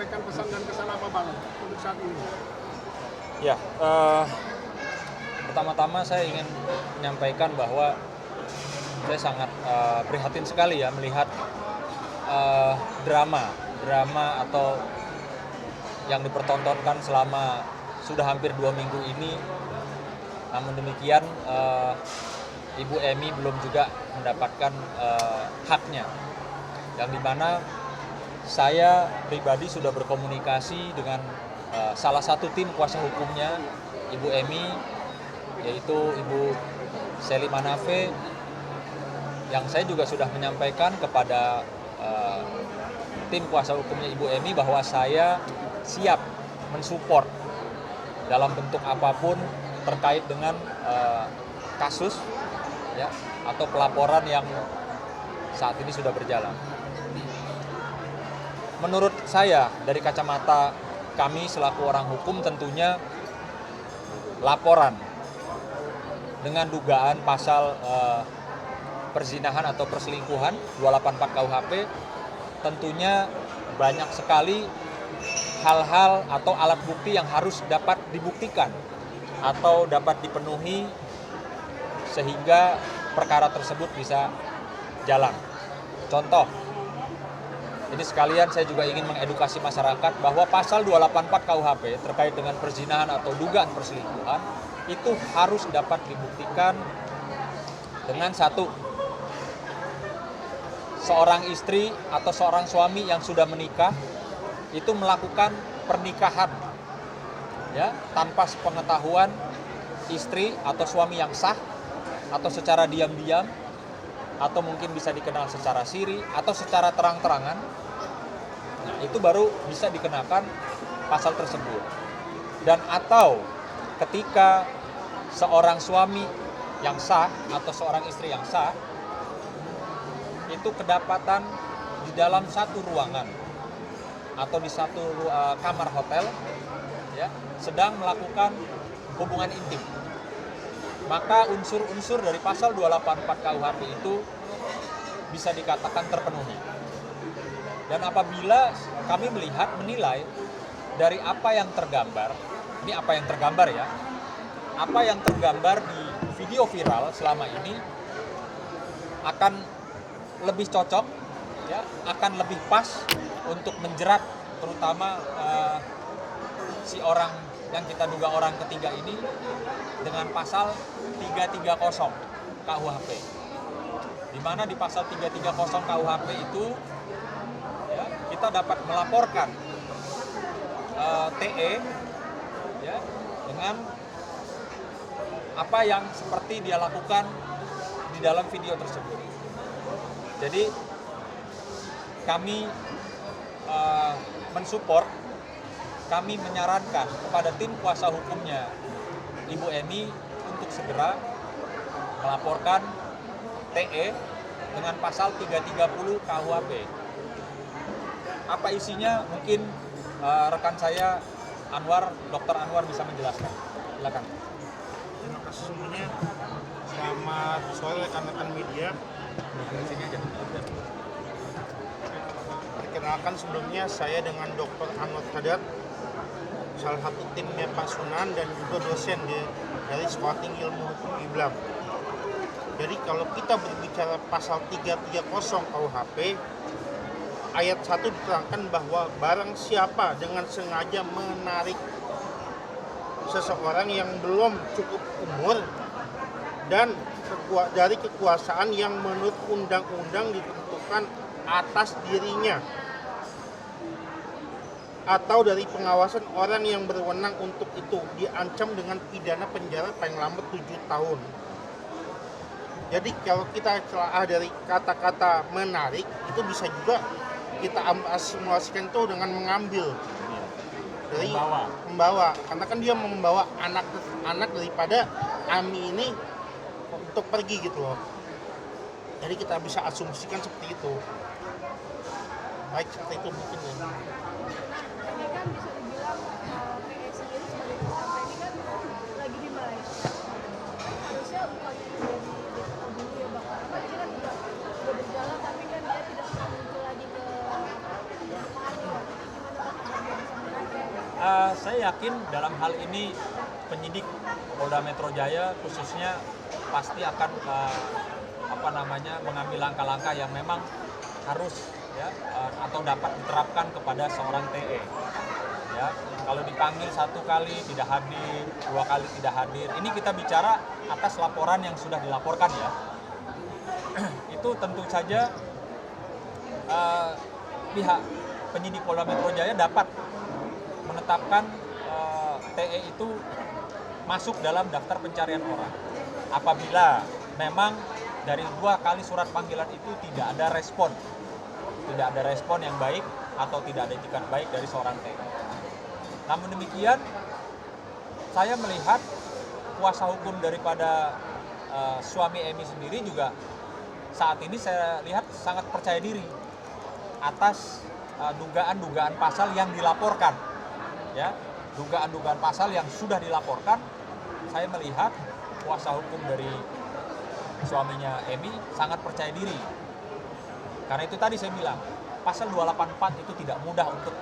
menyampaikan pesan dan kesan apa Bang untuk saat ini? Ya, pertama-tama saya ingin menyampaikan bahwa saya sangat prihatin sekali ya melihat drama atau yang dipertontonkan selama sudah hampir 2 minggu ini. Namun demikian Ibu Emi belum juga mendapatkan haknya, yang dimana saya pribadi sudah berkomunikasi dengan salah satu tim kuasa hukumnya Ibu Emi, yaitu Ibu Seli Manafe, yang saya juga sudah menyampaikan kepada tim kuasa hukumnya Ibu Emi bahwa saya siap mensupport dalam bentuk apapun terkait dengan kasus ya, atau pelaporan yang saat ini sudah berjalan. Menurut saya, dari kacamata kami selaku orang hukum, tentunya laporan dengan dugaan pasal perzinahan atau perselingkuhan 284 KUHP tentunya banyak sekali hal-hal atau alat bukti yang harus dapat dibuktikan atau dapat dipenuhi sehingga perkara tersebut bisa jalan. Contoh, ini sekalian saya juga ingin mengedukasi masyarakat bahwa pasal 284 KUHP terkait dengan perzinahan atau dugaan perselingkuhan itu harus dapat dibuktikan dengan satu, seorang istri atau seorang suami yang sudah menikah itu melakukan pernikahan ya tanpa sepengetahuan istri atau suami yang sah, atau secara diam-diam, atau mungkin bisa dikenal secara siri atau secara terang-terangan. Nah, itu baru bisa dikenakan pasal tersebut. Dan atau ketika seorang suami yang sah atau seorang istri yang sah itu kedapatan di dalam satu ruangan atau di satu kamar hotel ya, sedang melakukan hubungan intim, maka unsur-unsur dari pasal 284 KUHP itu bisa dikatakan terpenuhi. Dan apabila kami menilai dari apa yang tergambar, ini apa yang tergambar ya, apa yang tergambar di video viral selama ini akan lebih cocok ya, akan lebih pas untuk menjerat terutama si orang yang kita duga orang ketiga ini dengan pasal 330 KUHP. Di mana di pasal 330 KUHP itu ya, kita dapat melaporkan TE ya, dengan apa yang seperti dia lakukan di dalam video tersebut. Jadi kami mensupport, kami menyarankan kepada tim kuasa hukumnya Ibu Emi untuk segera melaporkan TE dengan pasal 330 KUHP. Apa isinya? Mungkin rekan saya Dr. Anwar bisa menjelaskan. Silakan. Terima kasih semuanya. Selamat sore rekan-rekan media. Perkenalkan, sebelumnya saya dengan Dr. Anwar Sadat, salah satu timnya Pak Sunan dan juga dosen dari Sekolah Tinggi Ilmu Hukum IBLAM. Jadi kalau kita berbicara pasal 330 KUHP, ayat 1 diterangkan bahwa barang siapa dengan sengaja menarik seseorang yang belum cukup umur dan dari kekuasaan yang menurut undang-undang ditentukan atas dirinya atau dari pengawasan orang yang berwenang untuk itu, diancam dengan pidana penjara paling lambat 7 tahun. Jadi kalau kita telah dari kata-kata menarik, itu bisa juga kita simulasikan itu dengan mengambil dari membawa, karena kan dia membawa anak daripada Ami ini untuk pergi gitu loh. Jadi kita bisa asumsikan seperti itu. Baik, seperti itu mungkin ya. Ini kan bisa dibilang PE sendiri sebagai tersangka ini kan lagi di Malaysia. Harusnya bukannya menjadi ditahan dulu ya Bang, karena ini kan udah berjalan tapi kan dia tidak muncul lagi ke Jepang ya. Gimana Bang? Saya yakin dalam hal ini penyidik Polda Metro Jaya khususnya pasti akan mengambil langkah-langkah yang memang harus ya atau dapat diterapkan kepada seorang TE. Ya, kalau dipanggil 1 kali tidak hadir, 2 kali tidak hadir, ini kita bicara atas laporan yang sudah dilaporkan ya. Itu tentu saja pihak penyidik Polda Metro Jaya dapat menetapkan TE itu masuk dalam daftar pencarian orang. Apabila memang dari 2 kali surat panggilan itu tidak ada respon yang baik atau tidak ada etikat baik dari seorang TE. Namun demikian, saya melihat kuasa hukum daripada suami Emi sendiri juga saat ini saya lihat sangat percaya diri atas dugaan-dugaan pasal yang dilaporkan. Ya, dugaan-dugaan pasal yang sudah dilaporkan, saya melihat kuasa hukum dari suaminya Emi sangat percaya diri. Karena itu tadi saya bilang, pasal 284 itu tidak mudah untuk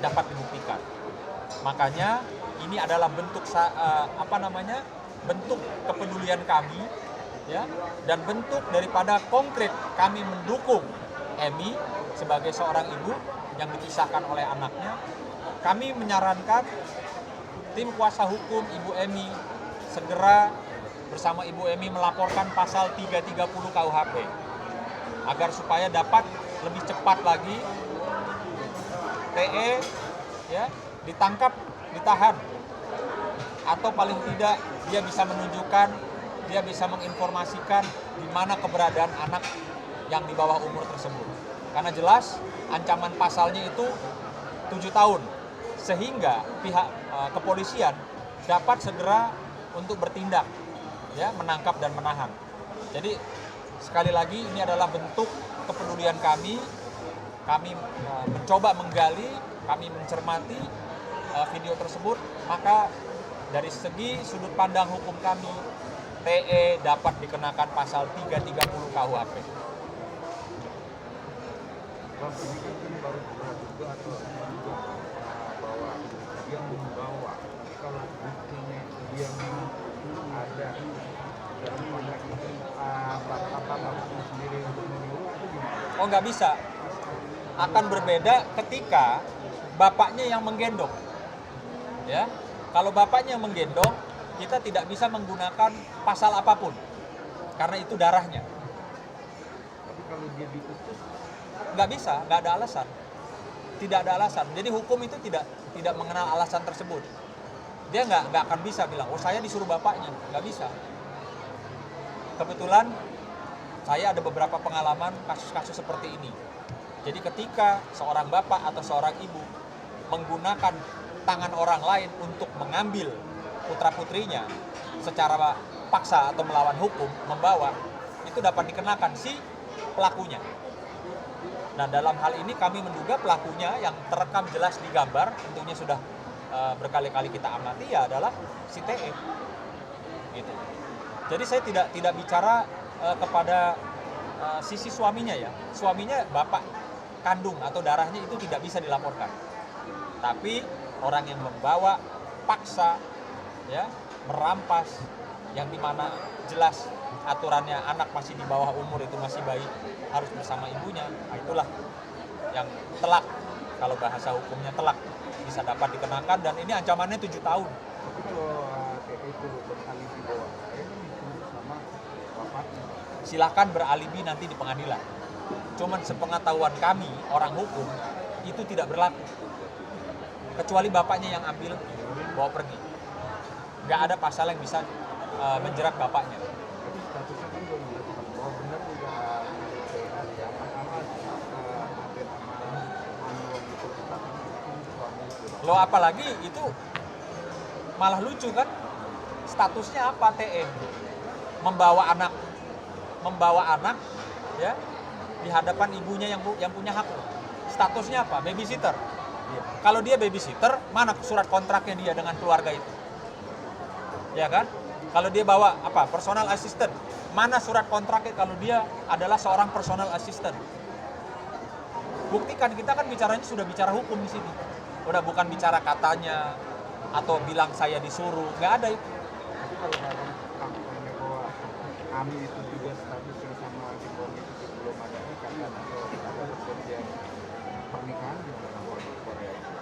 dapat dibuktikan. Makanya ini adalah bentuk bentuk kepedulian kami ya, dan bentuk daripada konkret kami mendukung Emi sebagai seorang ibu yang dipisahkan oleh anaknya. Kami menyarankan tim kuasa hukum Ibu Emi segera bersama Ibu Emi melaporkan pasal 330 KUHP agar supaya dapat lebih cepat lagi TE ya ditangkap, ditahan, atau paling tidak dia bisa menunjukkan, dia bisa menginformasikan di mana keberadaan anak yang di bawah umur tersebut. Karena jelas ancaman pasalnya itu 7 tahun, sehingga pihak kepolisian dapat segera untuk bertindak, ya, menangkap dan menahan. Jadi sekali lagi ini adalah bentuk kepedulian kami. Kami mencoba menggali, kami mencermati video tersebut, maka dari segi sudut pandang hukum kami, TE dapat dikenakan pasal 330 KUHP. Bang, ini baru juga atau bahwa dia membawa, kalau buktinya dia memang ada dalam kontrak itu bapaknya sendiri untuk menyuruh itu gimana? Oh, nggak bisa. Akan berbeda ketika bapaknya yang menggendong. Ya, kalau bapaknya yang menggendong, kita tidak bisa menggunakan pasal apapun karena itu darahnya. Tapi kalau dia diutus, Nggak bisa, nggak ada alasan. Tidak ada alasan. Jadi hukum itu tidak mengenal alasan tersebut. Dia nggak akan bisa bilang, oh saya disuruh bapaknya. Nggak bisa. Kebetulan saya ada beberapa pengalaman kasus-kasus seperti ini. Jadi ketika seorang bapak atau seorang ibu menggunakan tangan orang lain untuk mengambil putra-putrinya secara paksa atau melawan hukum, membawa, itu dapat dikenakan si pelakunya. Nah, dalam hal ini kami menduga pelakunya yang terekam jelas di gambar, tentunya sudah berkali-kali kita amati, ya adalah si TE. Gitu. Jadi saya tidak bicara kepada sisi suaminya ya. Suaminya bapak kandung atau darahnya itu tidak bisa dilaporkan. Tapi orang yang membawa paksa ya, merampas, yang dimana jelas aturannya anak masih di bawah umur, itu masih bayi, harus bersama ibunya, nah itulah yang telak, kalau bahasa hukumnya telak, bisa dapat dikenakan, dan ini ancamannya 7 tahun. tapi kalau itu beralibi bahwa saya ini disuruh sama bapaknya. Silakan beralibi nanti di pengadilan. Cuman sepengetahuan kami, orang hukum, itu tidak berlaku. Kecuali bapaknya yang ambil, bawa pergi. Nggak ada pasal yang bisa menjerat bapaknya. Tapi statusnya kan belum dilakukan bahwa benar juga ada sama hampir sama manual itu tetapi itu suami itu. Loh, apalagi itu malah lucu kan? Statusnya apa TE? Membawa anak ya di hadapan ibunya yang punya hak. Statusnya apa? Babysitter. Iya. Kalau dia babysitter, mana surat kontraknya dia dengan keluarga itu? Ya kan? Kalau dia bawa apa? Personal assistant. Mana surat kontraknya kalau dia adalah seorang personal assistant? Buktikan, kita kan bicaranya sudah bicara hukum di sini. Udah bukan bicara katanya atau bilang saya disuruh, nggak ada itu. Tapi kalau dalam faktanya bahwa Ami itu juga statusnya sama di bawah itu sebelum ada ikatan atau ada perjanjian pernikahan gimana sama orang Korea itu?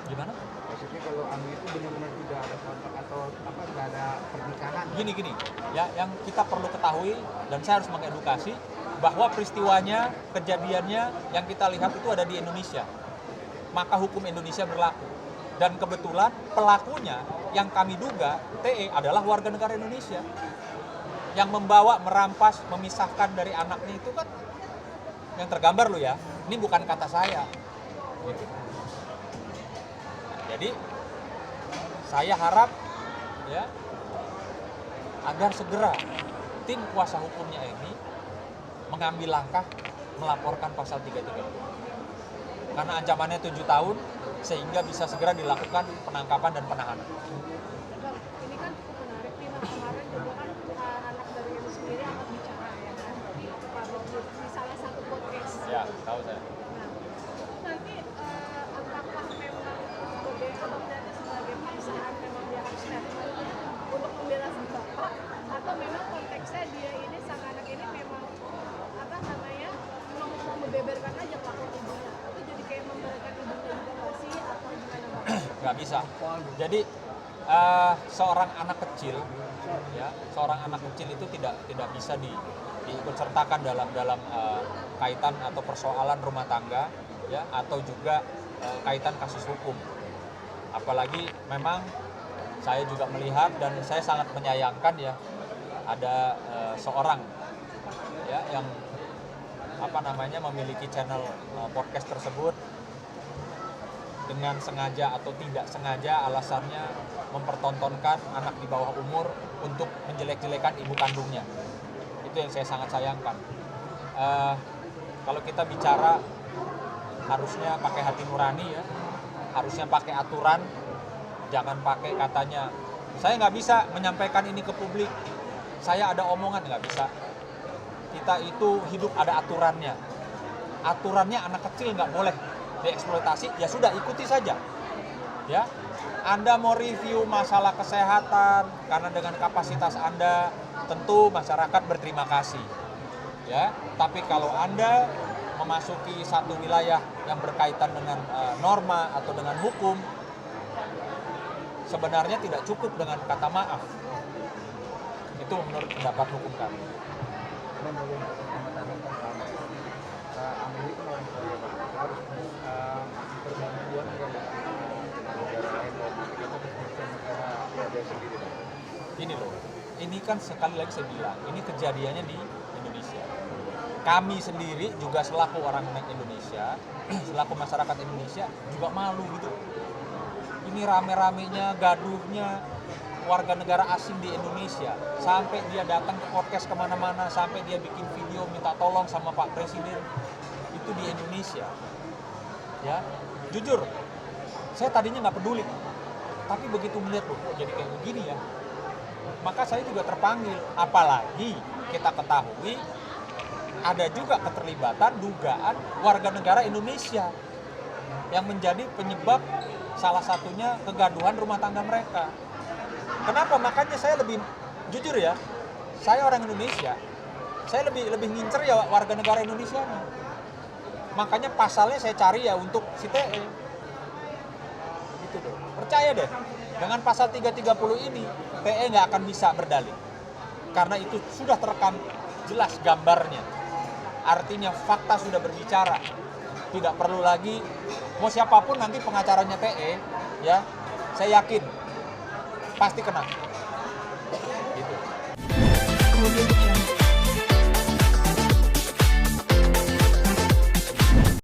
Gimana? Maksudnya kalau Ami itu benar-benar tidak ada kontrak atau apa nggak ada pernikahan? Gini, ya yang kita perlu ketahui dan saya harus mengedukasi bahwa peristiwanya, kejadiannya yang kita lihat itu ada di Indonesia. Maka hukum Indonesia berlaku. Dan kebetulan pelakunya yang kami duga TE adalah warga negara Indonesia. Yang membawa, merampas, memisahkan dari anaknya itu kan yang tergambar loh ya. Ini bukan kata saya. Gitu. Jadi saya harap ya agar segera tim kuasa hukumnya ini mengambil langkah melaporkan pasal 330. Karena ancamannya 7 tahun sehingga bisa segera dilakukan penangkapan dan penahanan. Bang, ini kan cukup menarik nih, Bang. Kemarin juga kan anak dari itu sendiri angkat bicara ya kan di public di salah satu podcast. Ya, tahu saya. Nah, itu nanti apakah memang sebagai abang data sebagai perusahaan memang dia harus statement untuk membela si bapak atau memang konteksnya dia ini sang anak ini memang apa namanya mau membeberkan aja pelakon ibunya itu jadi kayak memberikan ibunya juga nggak sih atau gimana Bang? Nggak bisa. Jadi seorang anak kecil, ya, seorang anak kecil itu tidak bisa diikut sertakan dalam kaitan atau persoalan rumah tangga, ya, atau juga kaitan kasus hukum. Apalagi memang saya juga melihat dan saya sangat menyayangkan ya ada seorang ya yang memiliki channel podcast tersebut dengan sengaja atau tidak sengaja alasannya mempertontonkan anak di bawah umur untuk menjelek-jelekan ibu kandungnya. Itu yang saya sangat sayangkan. Kalau kita bicara harusnya pakai hati nurani ya, harusnya pakai aturan, jangan pakai katanya saya nggak bisa menyampaikan ini ke publik, saya ada omongan, nggak bisa. Kita itu hidup ada aturannya. Aturannya anak kecil nggak boleh dieksploitasi, ya sudah ikuti saja. Ya, Anda mau review masalah kesehatan karena dengan kapasitas Anda tentu masyarakat berterima kasih. Ya, tapi kalau Anda memasuki satu wilayah yang berkaitan dengan norma atau dengan hukum, sebenarnya tidak cukup dengan kata maaf. Itu menurut pendapat hukum kami. Dan bagaimana pengetahuan pertama Amerika orang Korea harus perbantuan ke negara lain dan kita harus negara Korea sendiri. Ini loh, ini kan sekali lagi saya bilang, ini kejadiannya di Indonesia. Kami sendiri juga selaku orang Indonesia, selaku masyarakat Indonesia juga malu gitu. Ini rame-ramenya, gaduhnya warga negara asing di Indonesia, sampai dia datang ke podcast kemana-mana, sampai dia bikin video minta tolong sama Pak Presiden, itu di Indonesia. Ya, jujur, saya tadinya nggak peduli, tapi begitu melihat loh, kok jadi kayak begini ya, maka saya juga terpanggil. Apalagi kita ketahui ada juga keterlibatan dugaan warga negara Indonesia yang menjadi penyebab salah satunya kegaduhan rumah tangga mereka. Kenapa? Makanya saya lebih jujur ya, saya orang Indonesia, saya lebih ngincer ya warga negara Indonesia nih. Makanya pasalnya saya cari ya untuk si TE. Gitu deh. Percaya deh, dengan pasal 330 ini TE nggak akan bisa berdalih. Karena itu sudah terekam jelas gambarnya. Artinya fakta sudah berbicara. Tidak perlu lagi, mau siapapun nanti pengacaranya TE, ya, saya yakin pasti kena. Gitu.